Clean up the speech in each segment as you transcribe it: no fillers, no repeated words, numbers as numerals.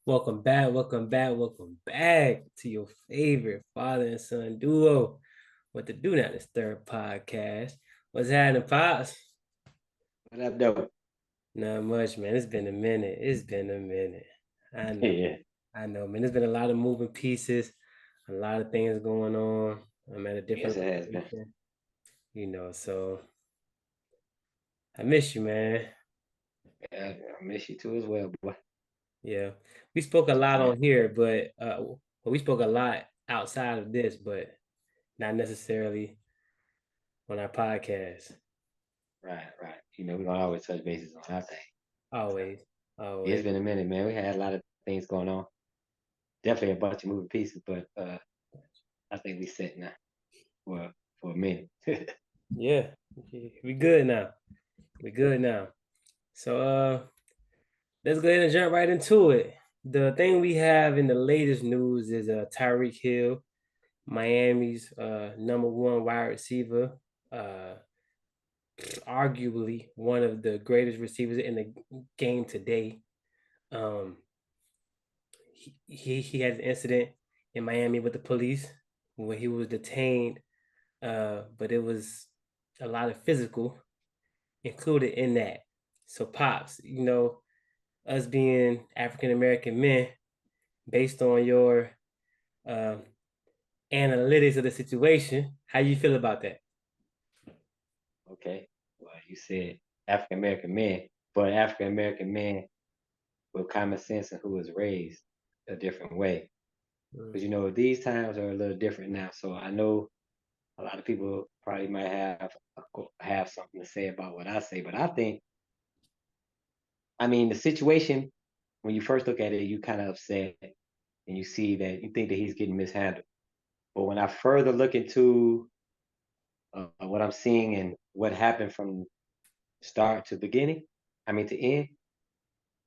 Welcome back to your favorite father and son duo. What to do now? This third podcast. What's happening, pops? What up, though? Not much, man. It's been a minute. It's been a minute. I know. Yeah, I know, man. There's been a lot of moving pieces, a lot of things going on. I'm at a yes, different it has been. location, so I miss you, man. Yeah, I miss you too as well, boy. Yeah. We spoke a What you lot saying? on here, but we spoke a lot outside of this, but not necessarily on our podcast. Right, right. We're gonna always touch bases on our thing. So, Always, yeah, it's always. been a minute, man. We had a lot of things going on. Definitely a bunch of moving pieces, but I think we set now for for a minute. Yeah, we good now. We good now. So let's go ahead and jump right into it. The thing we have in the latest news is Tyreek Hill, Miami's number one wide receiver, uh arguably one of the greatest receivers in the game today. Um he had an incident in Miami with the police where he was detained, but it was a lot of physical included in that. So, pops, us being African American men, based on your uh, analytics of the situation, how you feel about that? Okay. Well, you said African American men, but African American men with common sense and who was raised a different way. Mm. Because these times are a little different now. So I know a lot of people probably might have something to say about what I say, but I mean, the situation when you first look at it, you kind of upset and you see that you think that he's getting mishandled. But when I further look into what I'm seeing and what happened from start to beginning, I mean to end,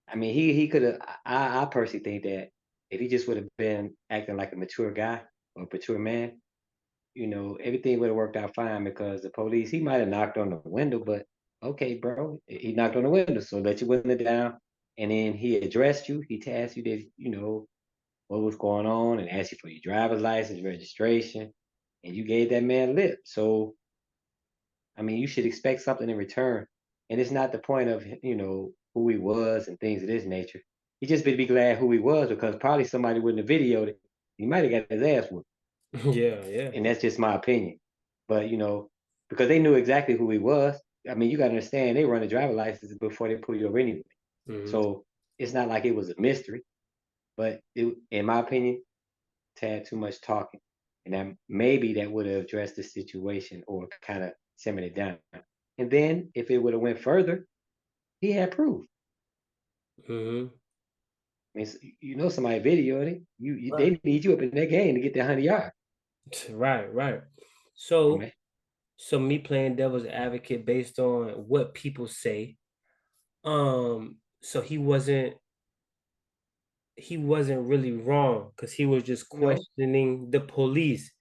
I mean he could have. I personally think that if he just would have been acting like a mature guy or a mature man, everything would have worked out fine because the police, he might have knocked on the window, but okay, bro, he knocked on the window, so let your window down. And then he addressed you. He asked you that, what was going on and asked you for your driver's license, registration, and you gave that man lip. So, I mean, you should expect something in return. And it's not the point of, who he was and things of this nature. He just be glad who he was because probably somebody wouldn't have videoed it. He might have got his ass whooped. Yeah, yeah. And that's just my opinion. But because they knew exactly who he was. I mean, you got to understand they run a driver license before they pull you over anyway. Hmm. So it's not like it was a mystery. But in my opinion, tad too much talking, and that maybe that would have addressed the situation or kind of simmered it down. And then if it would have went further, he had proof. Hmm. I mean, somebody videoed it. Right, They need you up in that game to get that 100 yard. right, right. Come on, So, man. so me playing devil's advocate based on what people say. So he wasn't really wrong because he was just No, questioning the police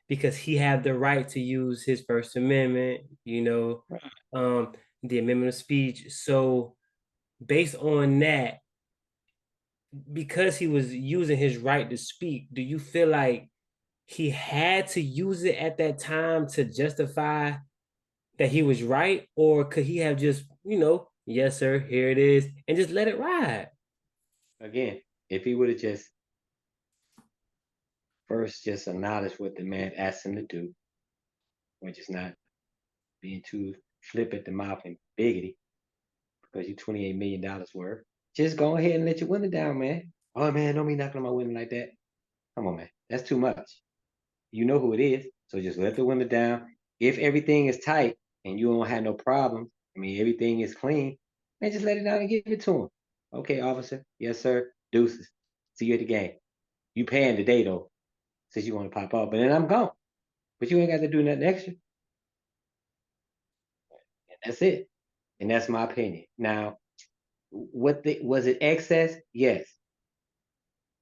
because he had the right to use his First Amendment, um, the amendment of speech. So based on that, because he was using his right to speak, do you feel like he had to use it at that time to justify that he was right, or could he have just, yes, sir, here it is, and just let it ride? again, if he would have just first just acknowledged what the man asked him to do, which is not being too flip at the mouth and biggity, because you $28 million worth. Just go ahead and let your window down, man. Oh man, don't be knocking on my window like that. Come on, man. That's too much. You know who it is. So just let the window down. If everything is tight and you don't have no problems, I mean everything is clean, man, just let it down and give it to him. Okay, officer. Yes, sir. Deuces. See you at the game. You paying today though, since you want to pop up. But then I'm gone. But you ain't got to do nothing extra. And that's it. And that's my opinion. Now, was it excess? Yes,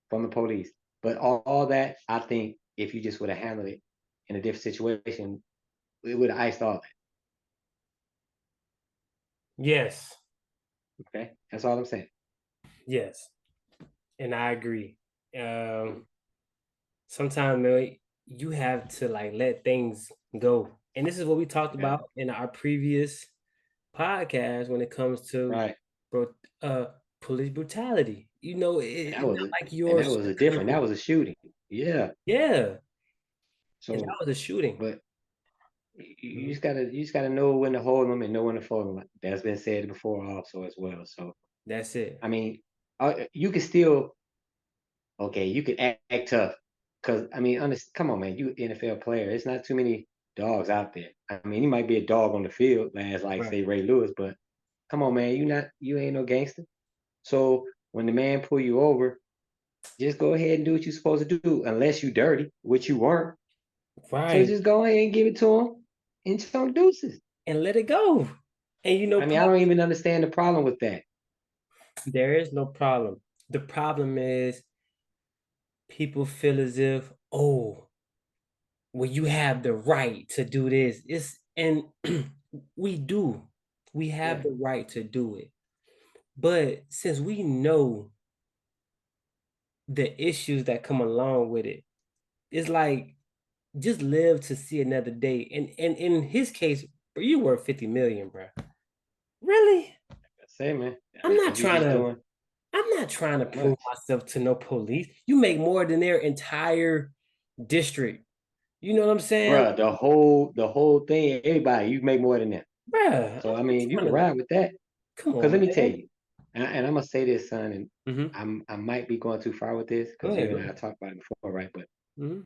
from the police. But all that, I think, if you just would have handled it in a different situation, it would have iced all Yes, that. Okay, that's all I'm saying. yes. And I agree. Um, Sometimes man, you have to like let things go. And this is what we talked Yeah, about in our previous podcast when it comes to right. bro, uh, police brutality. You know, And it's that was not a like and you're that was a different. That was a shooting. Yeah. yeah, and that So, was a shooting. but you Mhm. just gotta know when to hold them and know when to fold them. That's been said before also as well. So That's it. I mean, you can still okay. You can act tough because I mean, come on, man. You NFL player. It's not too many dogs out there. I mean, you might be a dog on the field, as like Right. say Ray Lewis, but come on, man. You ain't no gangster. So when the man pull you over, just go ahead and do what you're supposed to do, unless you dirty, which you weren't. So Right. just go ahead and give it to him and some deuces. And let it go. And you know, I mean, I don't even understand the problem with that. there is no problem. The problem is people feel as if, oh, well, you have the right to do this. It's and we do. We have Yeah, the right to do it. But since we know the issues that come along with it, it's like just live to see another day. And in his case, bro, you worth 50 million, bro. Really? I say, man. I I'm mean, not if you're trying just to doing I'm not trying to too prove much, myself to no police. You make more than their entire district. You know what I'm saying? bruh, the whole thing, everybody, you make more than that. Bruh, I'm So I not mean, you trying can to ride with that. come Cause let on, me tell man. you, and I'm gonna say this, son, and Hmm. I might be going too far with this Go because ahead, you go and I ahead. talked about it before, right? But Hmm.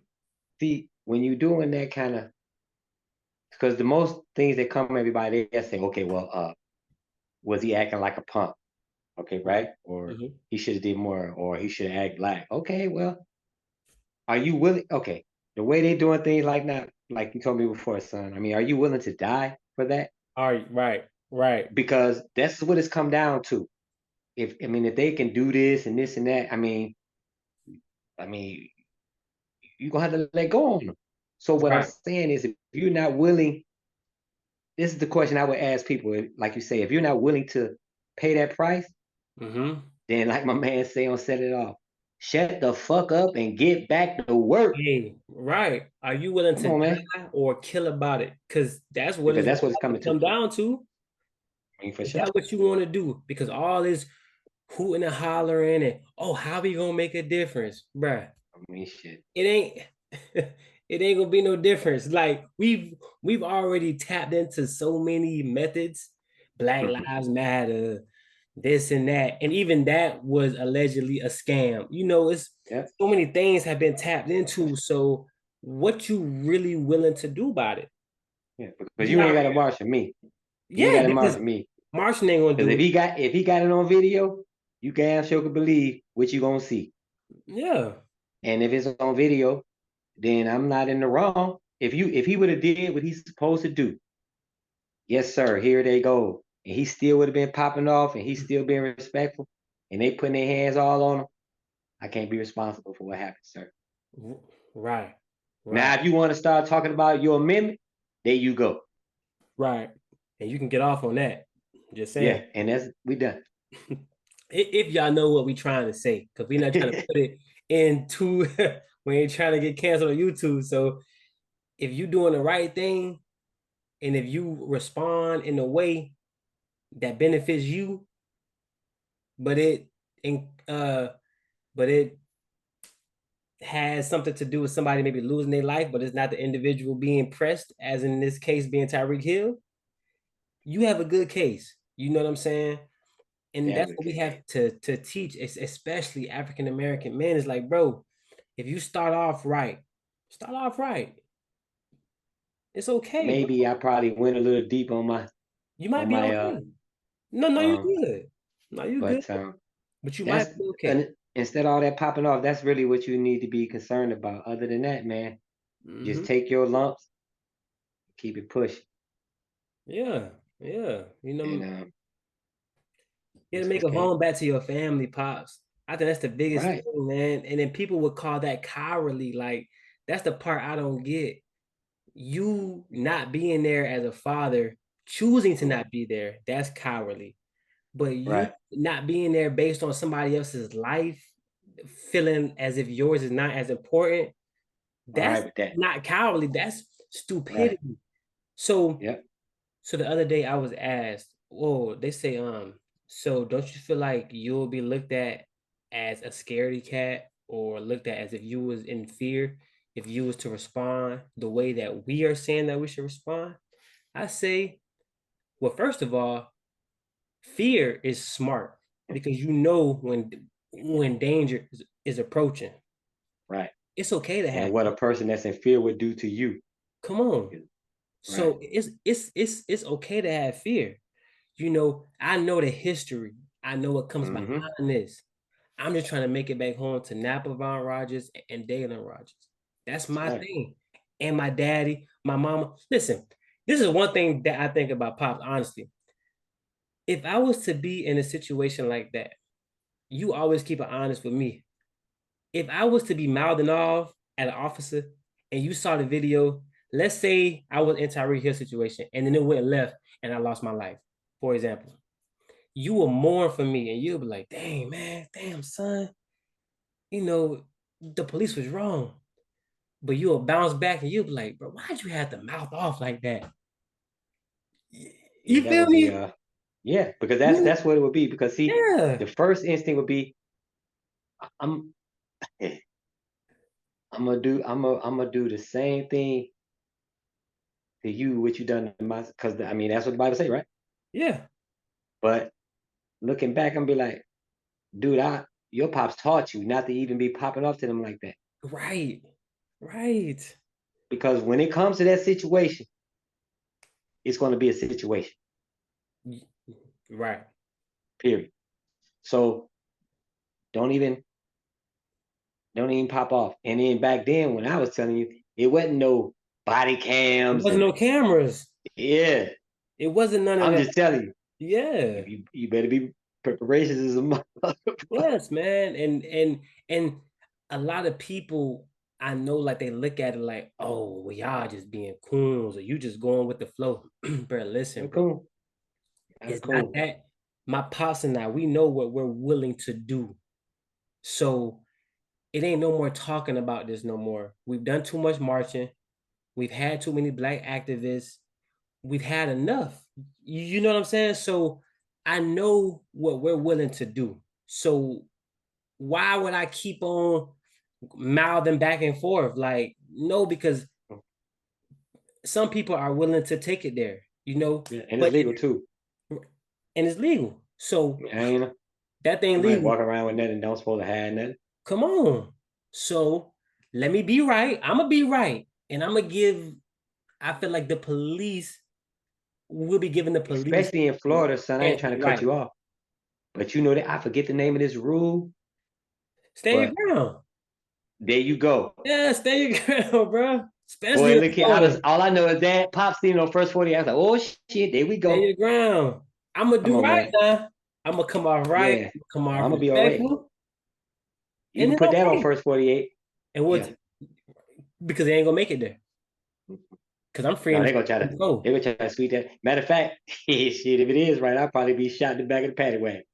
see, when you're doing that kind of, because the most things that come everybody, they say, okay, well, was he acting like a punk? Okay, right? Or Hmm. he should have did more, or he should act black. Okay, well, are you willing? Okay, the way they doing things like now, like you told me before, son. I mean, are you willing to die for that? All right, right, right, Because that's what it's come down to. If I mean, if they can do this and this and that, I mean, you're gonna have to let go on them. So what I'm right. saying is, if you're not willing, this is the question I would ask people. Like you say, if you're not willing to pay that price, Hmm. then like my man say on Set It Off, shut the fuck up and get back to work. Hey, right. Are you willing Come to on, man. die or kill about it? Because that's what Because it's that's what it's gonna have coming to to. come down to. I mean, for Is sure. that what you want to do? Because all this hooting and hollering and oh, how we gonna make a difference, bruh? I mean, shit. It ain't it ain't gonna be no difference. Like we've already tapped into so many methods, Black Lives Matter, this and that, and even that was allegedly a scam. You know, it's Yeah, so many things have been tapped into. So what you really willing to do about it? yeah. Because You you not ain't got to marshal me. You ain't yeah, got to because marshal me. Martian ain't gonna Because do if it. he got it on video, you damn sure can believe what you gonna see. Yeah. And if it's on video, then I'm not in the wrong. If he would have did what he's supposed to do, yes, sir, here they go. And he still would have been popping off and he's still being respectful and they putting their hands all on him, I can't be responsible for what happened, sir. Right. Now, Right. if you want to start talking about your amendment, there you go. Right. And you can get off on that. Just saying. Yeah, and that's we done. If y'all know what we trying to say, because we're not trying to put it into we ain't trying to get canceled on YouTube. So if you doing the right thing and if you respond in a way that benefits you, but it in but it has something to do with somebody maybe losing their life, but it's not the individual being pressed, as in this case being Tyreek Hill, you have a good case. You know what I'm saying? And Yeah, that's good what we case. have to teach, especially African American men. Is like, bro, if you start off right. It's okay, bro. Maybe I probably went a little deep You might on be my okay. No, no, you um good. No, you good. but But you might that's be okay. and instead of all that popping off, that's really what you need to be concerned about. Other than that, man, just Hmm. take your lumps, keep it pushing. Yeah, yeah. You And know, you gotta that's make what's a K. home back to your family, pops. I think that's the biggest Right. thing, man. And then people would call that cowardly. Like, that's the part I don't get. You not being there as a father, choosing to Mm, not be there, that's cowardly. But you right. not being there based on somebody else's life, feeling as if yours is not as important, All that's right with that. not cowardly. That's Right. stupidity. So, Yep. so the other day I was asked, "Oh, they say, so don't you feel like you'll be looked at as a scaredy cat or looked at as if you was in fear if you was to respond the way that we are saying that we should respond?" I say, well, first of all, fear is smart because you know when danger is approaching. Right. It's okay to And have what a fear. person that's in fear would do to you. Come on. Right. So it's okay to have fear. You know, I know the history. I know what comes Mm-hmm. behind this. I'm just trying to make it back home to Napa Von Rogers and Dalen Rogers. That's That's my right. thing. And my daddy, my mama. Listen, this is one thing that I think about Pops, honestly. If I was to be in a situation like that, you always keep it honest with me. If I was to be mouthing off at an officer and you saw the video, let's say I was in Tyreek Hill situation and then it went left and I lost my life, for example, you will mourn for me and you'll be like, dang, man, damn, son, you know, the police was wrong. But you'll bounce back and you'll be like, bro, why'd you have to mouth off like that? Yeah, You that feel would be me? yeah, because You, that's what it would be. Because see, yeah, the first instinct would be I'm I'm gonna do the same thing to you what you done to my because I mean that's what the Bible say, right? yeah, But looking back, I'm be like, dude, I your pops taught you not to even be popping off to them like that. right, right, Because when it comes to that situation, it's gonna be a situation, right. period. So don't even don't even pop off. And then back then when I was telling you, it wasn't no body There cams wasn't and no cameras. yeah. It wasn't none of I'm that. just telling you, Yeah. if you better be preparations as a mother. Yes, man. And a lot of people I know like they look at it like, oh, well, y'all just being coons or you just going with the flow. Bro, listen, That's bro. cool. That's It's not cool. that my pops and I, we know what we're willing to do. So it ain't no more talking about this no more. We've done too much marching. We've had too many black activists. We've had enough. You know what I'm saying? So I know what we're willing to do. So why would I keep on mouthing back and forth? Like, no, because some people are willing to take it there, Yeah, and it's but legal too. and it's legal. So I ain't that thing nobody legal. walking around with nothing and don't supposed to have nothing. Come on. So let me be right. I'm gonna be right. And I'm gonna give, I feel like the police will be giving the police Especially in a Florida, son. I ain't chance to trying be to cut right. you off. But you know that I forget the name of this rule. Stand your But ground. there you go. Yeah, stand your ground, bro. Especially Boy, in look here. Florida. All I know is that Pop seen on first 40. I was like, oh shit, there we Stand go. your ground. I'm gonna Come do on, right man. now. I'm gonna come off right. Yeah. I'm gonna come off I'm gonna be all right. respectful, You and can it's put that on okay. first 48. And Yeah. what? Because they ain't gonna make it there. Because I'm free No, in they're gonna the flow. try to sweep that. Matter of fact, shit, if it is right, I'll probably be shot in the back of the paddy wagon.